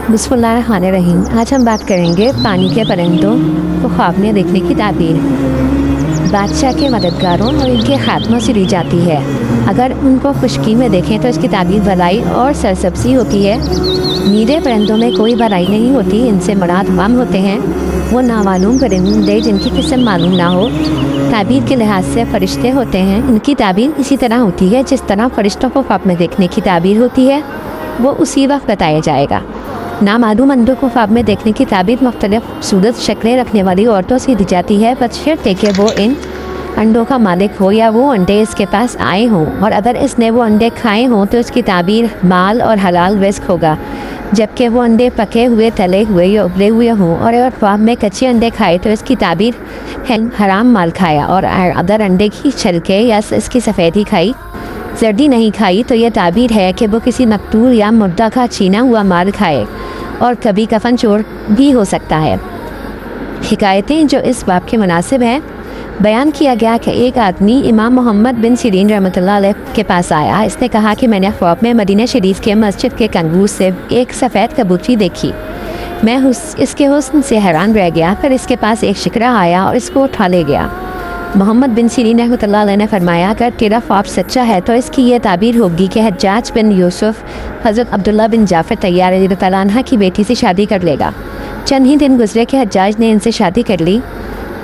बिस्मिल्लाहिर्रहमानिर्रहीम। आज हम बात करेंगे पानी के परिंदों को ख्वाब में देखने की ताबीर। बादशाह के मददगारों और इनके खात्मों से ली जाती है। अगर उनको खुशकी में देखें तो इसकी ताबीर भलाई और सरसब्जी होती है। नीले परिंदों में कोई भलाई नहीं होती, इनसे मुराद गम होते हैं। वो नामालूम परिंदे जिनकी किस्म मालूम ना हो। ताबीर के लिहाज से फरिश्ते होते हैं। इनकी ताबीर इसी तरह होती है जिस तरह फरिश्तों को ख्वाब में देखने की ताबीर होती है, वो उसी वक्त बताया जाएगा। नामालूम अंडों को ख्वाब में देखने की ताबीर मुख्तलिफ सूरत शक्लें रखने वाली औरतों से दी जाती है, बशर्ते कि वो इन अंडों का मालिक हो या वो अंडे इसके पास आए हों, और अगर इसने वो अंडे खाए हों तो इसकी ताबीर माल और हलाल रिज़्क़ होगा। जबकि वो अंडे पके हुए, तले हुए या उबले हुए हों, और अगर ख्वाब में कच्चे अंडे खाए तो इसकी ताबीर है हराम माल खाया, और अगर अंडे की छिलके या इसकी सफ़ेदी खाई, जर्दी नहीं खाई, तो यह ताबीर है कि वो किसी मकतूल या मुर्दा का छीना हुआ माल खाए, और कभी कफन चोर भी हो सकता है। हिकायतें जो इस बाब के मुनासिब हैं। बयान किया गया कि एक आदमी इमाम मोहम्मद बिन सिरीन रहमतुल्लाह अलैह के पास आया। इसने कहा कि मैंने ख्वाब में मदीना शरीफ के मस्जिद के कंगूर से एक सफ़ेद कबूतरी देखी। मैं इसके हुस्न से हैरान रह गया। फिर इसके पास एक शिकरा आया और इसको उठा ले गया। मोहम्मद बिन सिरीन रहमतुल्लाह अलैह ने फरमाया, अगर तेरा ख्वाब सच्चा है तो इसकी ये ताबीर होगी कि हज्जाज बिन यूसुफ हज़रत अब्दुल्ला बिन जाफ़र तैयार रज़ियल्लाहु तआला अन्हा की बेटी से शादी कर लेगा। चंद ही दिन गुजरे कि हज्जाज ने इनसे शादी कर ली।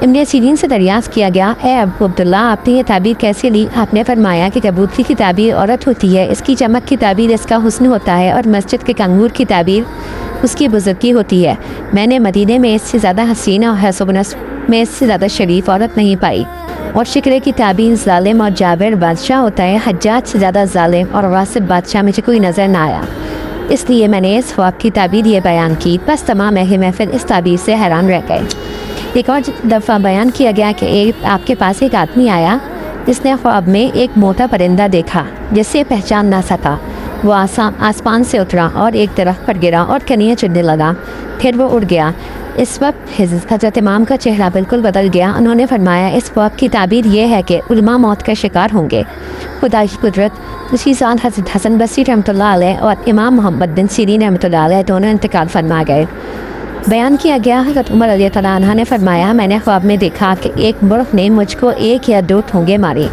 इब्न सिरीन से दरियाफ़्त किया गया, ए अबू अब्दुल्ला, आपने ये ताबीर कैसे ली? आपने फरमाया कि कबूतरी की ताबीर औरत होती है, इसकी चमक की ताबीर इसका हुस्न होता है, और मस्जिद के कंगूर की ताबीर उसकी बुजुर्गी होती है। मैंने मदीने में इससे ज़्यादा हसीन और हसबनस में इससे ज़्यादा शरीफ औरत नहीं पाई। और शिकरे की ताबीर ज़ालिम और जाबिर बादशाह होता है। हज्जाज से ज़्यादा ज़ालिम और वासिब बादशाह मुझे कोई नज़र ना आया, इसलिए मैंने इस ख्वाब की ताबीर ये बयान की। बस तमाम महफिल इस ताबीर से हैरान रह गए। एक और दफ़ा बयान किया गया कि आपके पास एक आदमी आया, जिसने ख्वाब में एक मोटा परिंदा देखा जिसे पहचान ना सका। वो आसमान से उतरा और एक दरख्त पर गिरा और कनियाँ चुनने लगा। फिर वो उड़ गया। इस वक्त हज़रत इमाम का चेहरा बिल्कुल बदल गया। उन्होंने फरमाया, इस ख्वाब की ताबीर ये है कि उलमा मौत का शिकार होंगे। खुदा की कुदरत। उसी साल हज़रत हसन बसरी रहमतुल्लाह अलैह और इमाम मोहम्मद बिन सिरीन रहमतुल्लाह अलैह दोनों इंतकाल फरमा गए। बयान किया गया, हज़रत उमर रज़ियल्लाहु तआला अन्हा ने फरमाया, मैंने ख्वाब में देखा कि एक मुर्ग़ ने मुझको 1 या 2 ठोंगे मारे।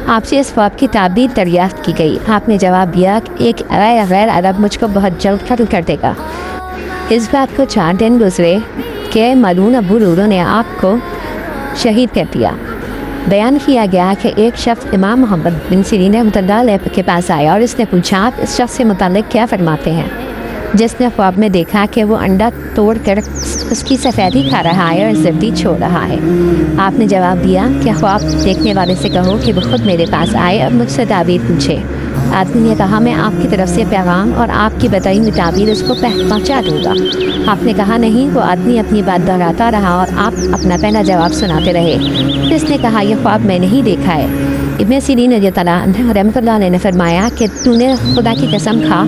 आपसे इस ख्वाब की ताबीर दरियाफ़्त की गई। आपने जवाब दिया कि एक गैर अरब मुझको बहुत जल्द कत्ल कर देगा। इस बात को 4 दिन गुजरे कि मलून अबू लूलू ने आपको शहीद कर दिया। बयान किया गया कि एक शख्स इमाम मोहम्मद बिन सिरीन रहमतुल्लाह अलैह के पास आया और इसने पूछा, आप इस शख्स से मुताल्लिक़ क्या फरमाते हैं जिसने ख्वाब में देखा कि वो अंडा तोड़ कर उसकी सफ़ेदी खा रहा है और जर्दी छोड़ रहा है? आपने जवाब दिया कि ख्वाब देखने वाले से कहो कि वो खुद मेरे पास आए और मुझसे ताबीर पूछे। आदमी ने कहा, मैं आपकी तरफ से पैगाम और आपकी बताई हुई ताबीर उसको पहुँचा दूँगा। आपने कहा, नहीं। वो आदमी अपनी बात दोहराता रहा और आप अपना पहला जवाब सुनाते रहे। फिर इसने कहा, यह ख्वाब मैंने ही देखा है। इब्न सिरीन रहमतुल्लाह अलैह ने फरमाया कि तूने खुदा की कसम खा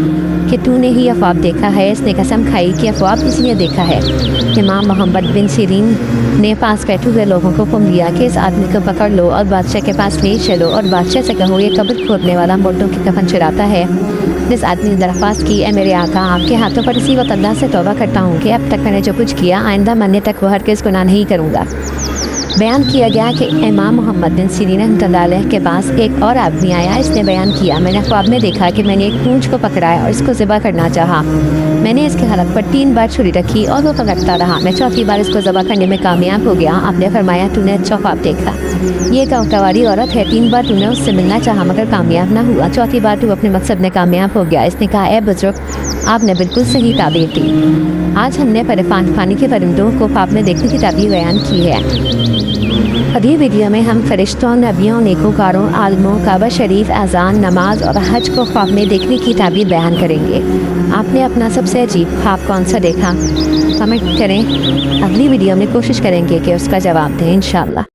कि तूने ही यह ख्वाब देखा है। इसने कसम खाई कि यह ख्वाब इसने देखा है। इमाम मोहम्मद बिन सिरीन ने पास बैठे हुए लोगों को हुक्म दिया कि इस आदमी को पकड़ लो और बादशाह के पास ले चलो, और बादशाह से कहो, ये कब्र खोदने वाला मुर्दों की कफन चुराता है। जिस आदमी ने दरख्वास्त की, ए मेरे आका, आपके हाथों पर इसी वक्त अल्लाह से तौबा करता हूँ कि अब तक मैंने जो कुछ किया, आइंदा मरने तक वो हरगिज़ गुनाह नहीं करूँगा। बयान किया गया कि इमाम मोहम्मद बिन सिरीन रहमतुल्लाह अलैह के पास एक और आदमी आया। इसने बयान किया, मैंने ख्वाब में देखा कि मैंने एक पूंछ को पकड़ाया और इसको ज़िबा करना चाहा। मैंने इसके हलक पर 3 बार छुरी रखी और वो पकड़ता रहा। मैं चौथी बार इसको ज़िबा करने में कामयाब हो गया। आपने फरमाया, तूने अच्छा ख्वाब देखा। ये एक अवतावारी औरत है। 3 बार तूने उससे मिलना चाहा मगर कामयाब ना हुआ। चौथी बार तू अपने मकसद में कामयाब हो गया। इसने कहा, ए बुजुर्ग, आपने बिल्कुल सही ताबीर दी। आज हमने पानी के परिंदों को ख्वाब में देखने की ताबीर बयान की है। अगली वीडियो में हम फरिश्तों, नबियों, नेकोकारों, आलमों, काबा शरीफ, अजान, नमाज और हज को ख्वाब में देखने की ताबीर बयान करेंगे। आपने अपना सबसे अजीब ख्वाब कौन सा देखा? कमेंट करें। अगली वीडियो में कोशिश करेंगे कि उसका जवाब दें इंशाअल्लाह।